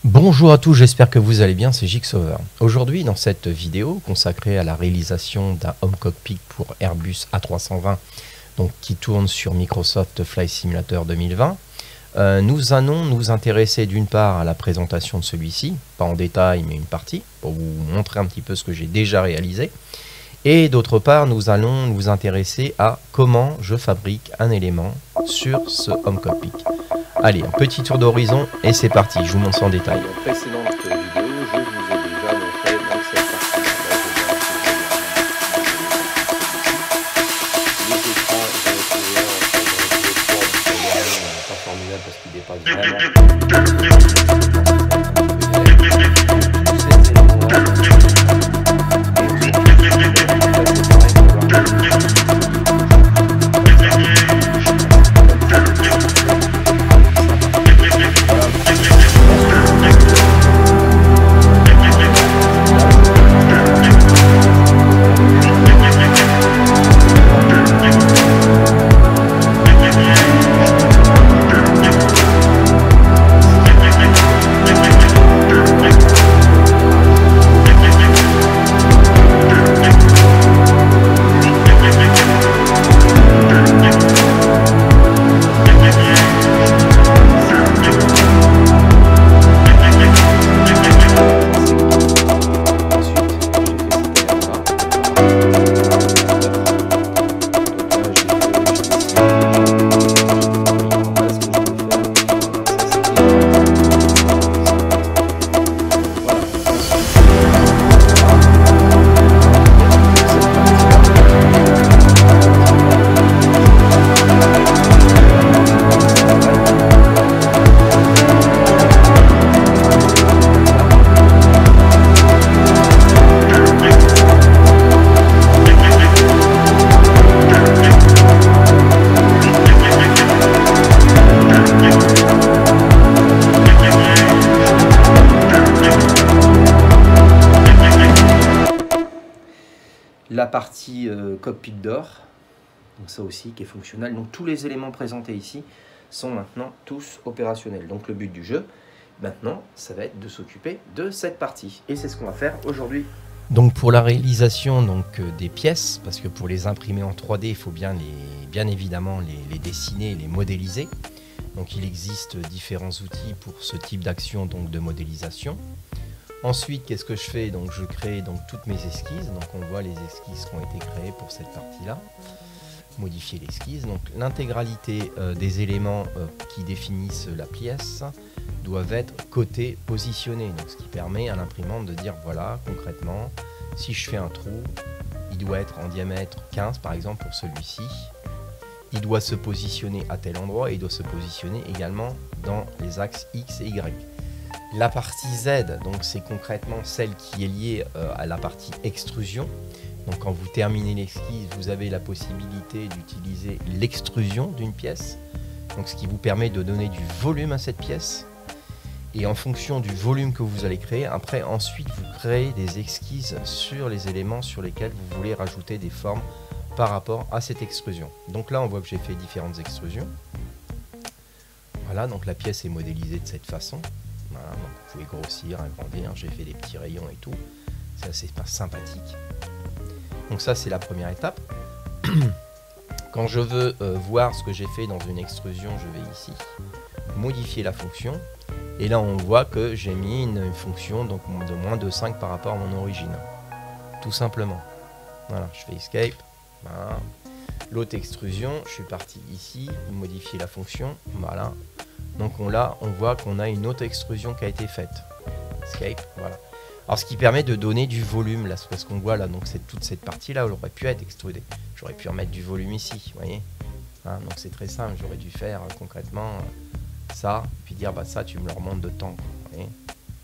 Bonjour à tous, j'espère que vous allez bien, c'est Jigsawer. Aujourd'hui, dans cette vidéo consacrée à la réalisation d'un Home Cockpit pour Airbus A320, donc qui tourne sur Microsoft Flight Simulator 2020, nous allons nous intéresser d'une part à la présentation de celui-ci, pas en détail mais une partie, pour vous montrer un petit peu ce que j'ai déjà réalisé. Et d'autre part, nous allons nous intéresser à comment je fabrique un élément sur ce Home Cockpit. Allez, un petit tour d'horizon et c'est parti, je vous montre ça en détail. Dans la précédente vidéo, je vous ai déjà montré dans cette partie. Les écrans, j'en ai trouvé un, pas formidable parce qu'il dépasse vraiment. La partie cockpit d'or, donc ça aussi qui est fonctionnel. Donc tous les éléments présentés ici sont maintenant tous opérationnels. Donc le but du jeu, maintenant, ça va être de s'occuper de cette partie. Et c'est ce qu'on va faire aujourd'hui. Donc pour la réalisation des pièces, parce que pour les imprimer en 3D, il faut bien évidemment les dessiner, les modéliser. Donc il existe différents outils pour ce type d'action de modélisation. Ensuite, qu'est-ce que je fais? Donc, je crée toutes mes esquisses. Donc, on voit les esquisses qui ont été créées pour cette partie-là. Modifier l'esquisse. Donc, l'intégralité des éléments qui définissent la pièce doivent être côté positionné. Donc, ce qui permet à l'imprimante de dire, voilà, concrètement, si je fais un trou, il doit être en diamètre 15, par exemple, pour celui-ci. Il doit se positionner à tel endroit et il doit se positionner également dans les axes X et Y. La partie Z, donc c'est concrètement celle qui est liée à la partie extrusion. Donc quand vous terminez l'esquisse, vous avez la possibilité d'utiliser l'extrusion d'une pièce. Donc ce qui vous permet de donner du volume à cette pièce. Et en fonction du volume que vous allez créer, après ensuite vous créez des esquisses sur les éléments sur lesquels vous voulez rajouter des formes par rapport à cette extrusion. Donc là on voit que j'ai fait différentes extrusions. Voilà, donc la pièce est modélisée de cette façon. Voilà, donc vous pouvez grossir, agrandir, j'ai fait des petits rayons et tout, c'est assez sympathique. Donc ça c'est la première étape. Quand je veux voir ce que j'ai fait dans une extrusion, je vais ici, modifier la fonction, et là on voit que j'ai mis une fonction de moins de 5 par rapport à mon origine, tout simplement. Voilà, je fais escape, voilà. L'autre extrusion, je suis parti ici, modifier la fonction, voilà. Donc là, on voit qu'on a une autre extrusion qui a été faite. Escape, voilà. Alors ce qui permet de donner du volume, là, parce qu'on voit là, donc c'est toute cette partie-là, elle aurait pu être extrudée. J'aurais pu remettre du volume ici, vous voyez. Hein, donc c'est très simple, j'aurais dû faire concrètement ça, puis dire bah ça tu me le remontes de temps. Vous voyez.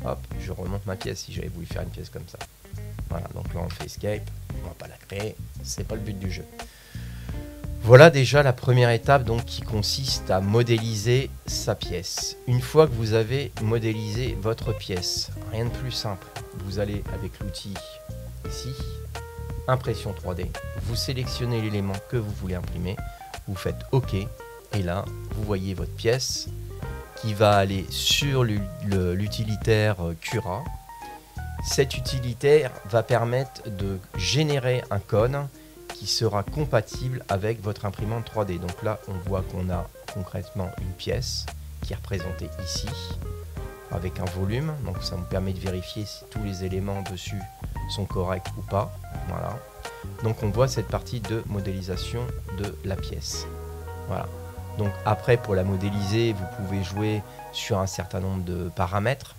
Hop, je remonte ma pièce si j'avais voulu faire une pièce comme ça. Voilà, donc là on fait escape, on va pas la créer, c'est pas le but du jeu. Voilà déjà la première étape qui consiste à modéliser sa pièce. Une fois que vous avez modélisé votre pièce, rien de plus simple. Vous allez avec l'outil ici, impression 3D, vous sélectionnez l'élément que vous voulez imprimer, vous faites OK et là vous voyez votre pièce qui va aller sur l'utilitaire Cura. Cet utilitaire va permettre de générer un code qui sera compatible avec votre imprimante 3D. Donc là, on voit qu'on a concrètement une pièce qui est représentée ici, avec un volume. Donc ça me permet de vérifier si tous les éléments dessus sont corrects ou pas. Voilà. Donc on voit cette partie de modélisation de la pièce. Voilà. Donc après, pour la modéliser, vous pouvez jouer sur un certain nombre de paramètres,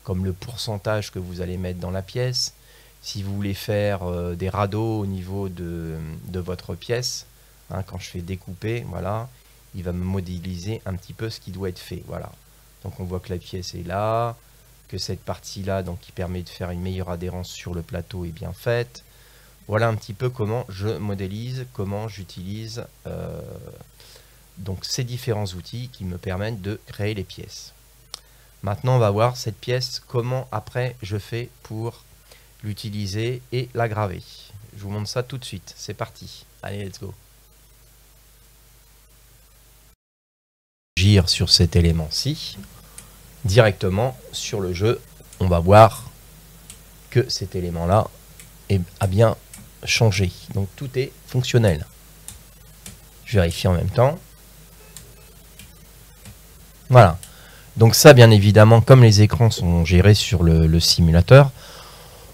comme le pourcentage que vous allez mettre dans la pièce. Si vous voulez faire des radeaux au niveau de votre pièce, hein, quand je fais découper, voilà, il va me modéliser un petit peu ce qui doit être fait. Voilà. Donc on voit que la pièce est là, que cette partie-là, donc qui permet de faire une meilleure adhérence sur le plateau, est bien faite. Voilà un petit peu comment je modélise, comment j'utilise donc ces différents outils qui me permettent de créer les pièces. Maintenant, on va voir cette pièce, comment après je fais pour l'utiliser et la graver. Je vous montre ça tout de suite. C'est parti. Allez, let's go. Agir sur cet élément-ci. Directement sur le jeu, on va voir que cet élément-là a bien changé. Donc tout est fonctionnel. Je vérifie en même temps. Voilà. Donc ça, bien évidemment, comme les écrans sont gérés sur le simulateur,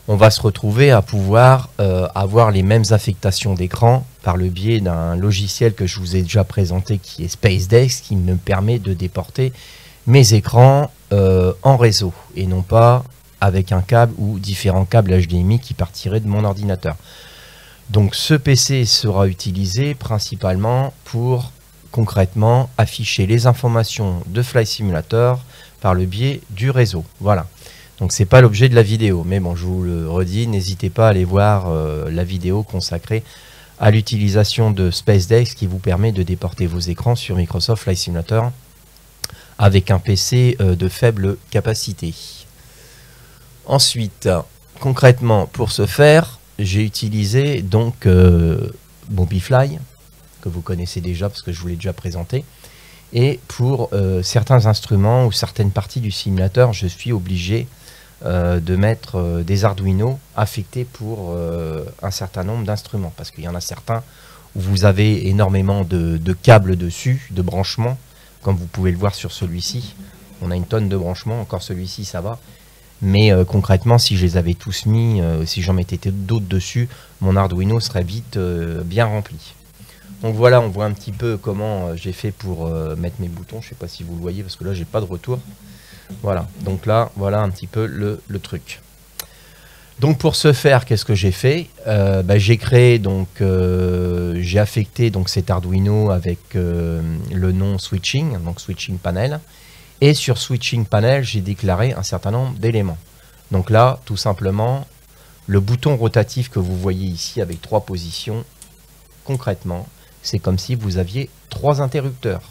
on va se retrouver à pouvoir avoir les mêmes affectations d'écran par le biais d'un logiciel que je vous ai déjà présenté qui est SpaceDex, qui me permet de déporter mes écrans en réseau et non pas avec un câble ou différents câbles HDMI qui partiraient de mon ordinateur. Donc ce PC sera utilisé principalement pour concrètement afficher les informations de Flight Simulator par le biais du réseau. Voilà. Donc c'est pas l'objet de la vidéo, mais bon, je vous le redis, n'hésitez pas à aller voir la vidéo consacrée à l'utilisation de SpaceDex qui vous permet de déporter vos écrans sur Microsoft Flight Simulator avec un PC de faible capacité. Ensuite, concrètement, pour ce faire, j'ai utilisé donc Mobifly, que vous connaissez déjà parce que je vous l'ai déjà présenté. Et pour certains instruments ou certaines parties du simulateur, je suis obligé de mettre des Arduino affectés pour un certain nombre d'instruments. Parce qu'il y en a certains où vous avez énormément de câbles dessus, de branchements, comme vous pouvez le voir sur celui-ci. On a une tonne de branchements, encore celui-ci ça va. Mais concrètement, si je les avais tous mis, si j'en mettais d'autres dessus, mon Arduino serait vite bien rempli. Donc voilà, on voit un petit peu comment j'ai fait pour mettre mes boutons. Je ne sais pas si vous le voyez parce que là, j'ai pas de retour. Voilà, donc là, voilà un petit peu le truc. Donc pour ce faire, qu'est-ce que j'ai fait? J'ai créé, donc j'ai affecté donc cet Arduino avec le nom Switching, donc Switching Panel. Et sur Switching Panel, j'ai déclaré un certain nombre d'éléments. Donc là, tout simplement, le bouton rotatif que vous voyez ici avec 3 positions, concrètement, c'est comme si vous aviez 3 interrupteurs.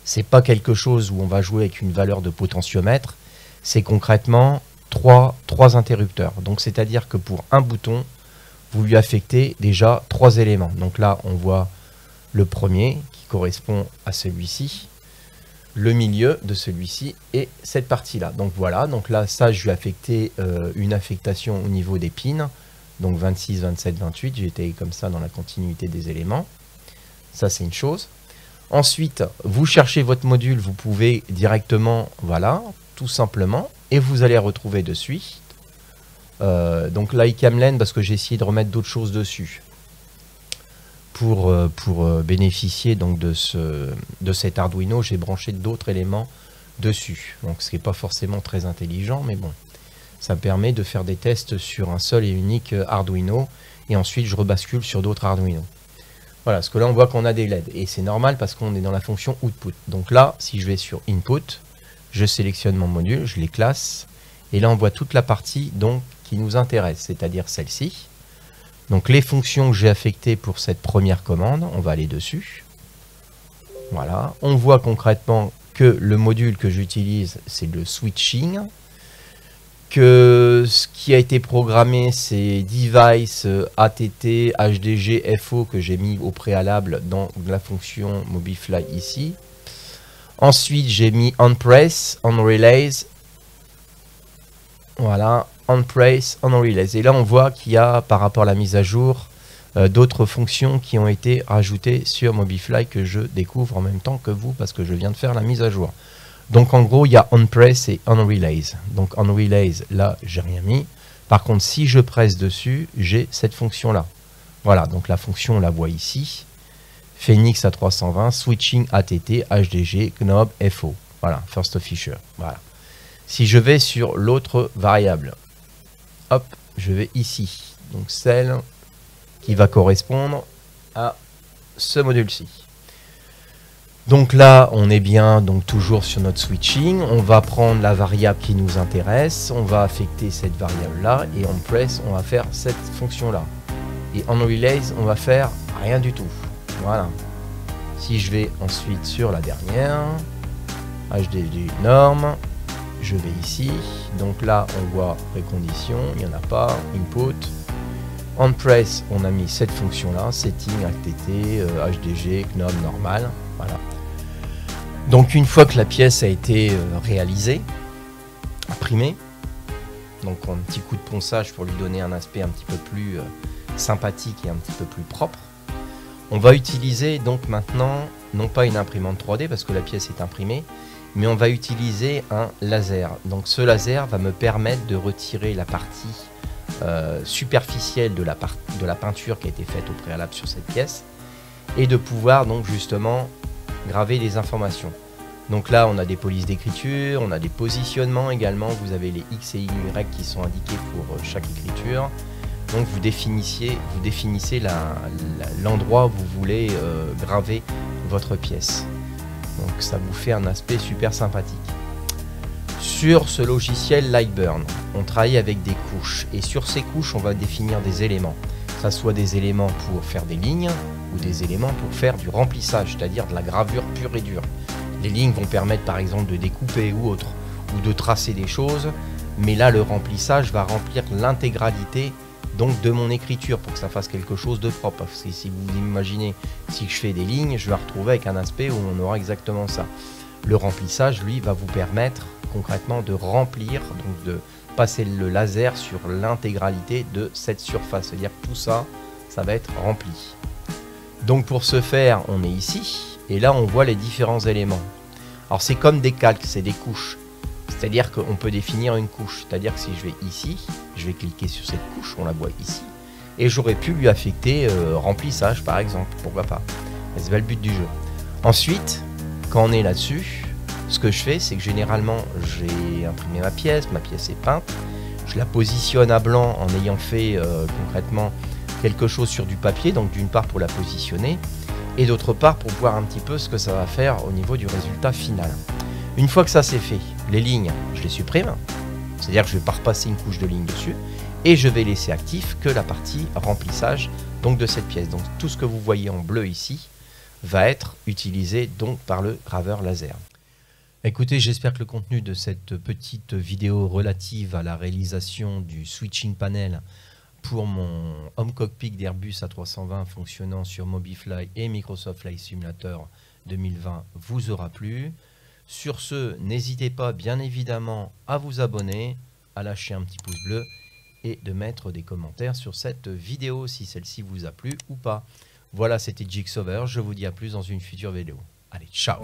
C'est pas quelque chose où on va jouer avec une valeur de potentiomètre, c'est concrètement 3 interrupteurs. Donc c'est-à-dire que pour un bouton, vous lui affectez déjà 3 éléments. Donc là, on voit le premier qui correspond à celui-ci, le milieu de celui-ci et cette partie-là. Donc voilà, donc là, ça, je lui ai affecté une affectation au niveau des pins. Donc 26, 27, 28, j'étais comme ça dans la continuité des éléments. Ça, c'est une chose. Ensuite, vous cherchez votre module, vous pouvez directement, voilà, tout simplement, et vous allez retrouver de suite. Donc là, iCamlen, parce que j'ai essayé de remettre d'autres choses dessus. Pour bénéficier donc de cet Arduino, j'ai branché d'autres éléments dessus. Donc ce n'est pas forcément très intelligent, mais bon. Ça me permet de faire des tests sur un seul et unique Arduino. Et ensuite, je rebascule sur d'autres Arduino. Voilà, parce que là, on voit qu'on a des LED. Et c'est normal parce qu'on est dans la fonction output. Donc là, si je vais sur input, je sélectionne mon module, je les classe. Et là, on voit toute la partie donc, qui nous intéresse, c'est-à-dire celle-ci. Donc les fonctions que j'ai affectées pour cette première commande, on va aller dessus. Voilà, on voit concrètement que le module que j'utilise, c'est le switching. Que ce qui a été programmé, c'est device, ATT, HDG, FO que j'ai mis au préalable dans la fonction Mobifly ici. Ensuite, j'ai mis on press, on relays. Voilà, on press, on relays. Et là, on voit qu'il y a, par rapport à la mise à jour, d'autres fonctions qui ont été rajoutées sur Mobifly que je découvre en même temps que vous parce que je viens de faire la mise à jour. Donc en gros, il y a on press et on relays. Donc on relays, là, j'ai rien mis. Par contre, si je presse dessus, j'ai cette fonction-là. Voilà, donc la fonction, on la voit ici. Phoenix à 320, switching ATT, HDG, Knob, FO. Voilà, first officer. Voilà. Si je vais sur l'autre variable, hop, je vais ici. Donc celle qui va correspondre à ce module-ci. Donc là, on est bien donc toujours sur notre switching. On va prendre la variable qui nous intéresse. On va affecter cette variable-là. Et on press, on va faire cette fonction-là. Et on relays, on va faire rien du tout. Voilà. Si je vais ensuite sur la dernière, HDD norme, je vais ici. Donc là, on voit précondition, il n'y en a pas. Input. On press, on a mis cette fonction-là. Setting, ATT, HDG, knob normal. Voilà. Donc une fois que la pièce a été réalisée, imprimée, donc un petit coup de ponçage pour lui donner un aspect un petit peu plus sympathique et un petit peu plus propre, on va utiliser donc maintenant non pas une imprimante 3D parce que la pièce est imprimée, mais on va utiliser un laser. Donc ce laser va me permettre de retirer la partie superficielle de la peinture qui a été faite au préalable sur cette pièce et de pouvoir donc justement graver les informations. Donc là on a des polices d'écriture, on a des positionnements également, vous avez les X et Y qui sont indiqués pour chaque écriture. Donc vous définissez l'endroit où vous voulez graver votre pièce. Donc ça vous fait un aspect super sympathique. Sur ce logiciel Lightburn, on travaille avec des couches et sur ces couches on va définir des éléments. Que ce soit des éléments pour faire des lignes ou des éléments pour faire du remplissage, c'est-à-dire de la gravure pure et dure. Les lignes vont permettre par exemple de découper ou autre, ou de tracer des choses, mais là le remplissage va remplir l'intégralité donc de mon écriture pour que ça fasse quelque chose de propre. Parce que si vous imaginez, si je fais des lignes, je vais retrouver avec un aspect où on aura exactement ça. Le remplissage, lui, va vous permettre concrètement de remplir, donc de passer le laser sur l'intégralité de cette surface. C'est-à-dire que tout ça, ça va être rempli. Donc pour ce faire, on est ici, et là on voit les différents éléments. Alors c'est comme des calques, c'est des couches. C'est-à-dire qu'on peut définir une couche. C'est-à-dire que si je vais ici, je vais cliquer sur cette couche, on la voit ici, et j'aurais pu lui affecter remplissage par exemple, pourquoi pas. C'est pas le but du jeu. Ensuite, quand on est là-dessus, ce que je fais, c'est que généralement, j'ai imprimé ma pièce est peinte, je la positionne à blanc en ayant fait concrètement quelque chose sur du papier, donc d'une part pour la positionner, et d'autre part pour voir un petit peu ce que ça va faire au niveau du résultat final. Une fois que ça c'est fait, les lignes, je les supprime, c'est-à-dire que je ne vais pas repasser une couche de ligne dessus, et je vais laisser actif que la partie remplissage donc de cette pièce. Donc tout ce que vous voyez en bleu ici va être utilisé donc par le graveur laser. Écoutez, j'espère que le contenu de cette petite vidéo relative à la réalisation du switching panel pour mon Home Cockpit d'Airbus A320 fonctionnant sur Mobifly et Microsoft Flight Simulator 2020 vous aura plu. Sur ce, n'hésitez pas bien évidemment à vous abonner, à lâcher un petit pouce bleu et de mettre des commentaires sur cette vidéo si celle-ci vous a plu ou pas. Voilà, c'était Jigsaw, je vous dis à plus dans une future vidéo. Allez, ciao!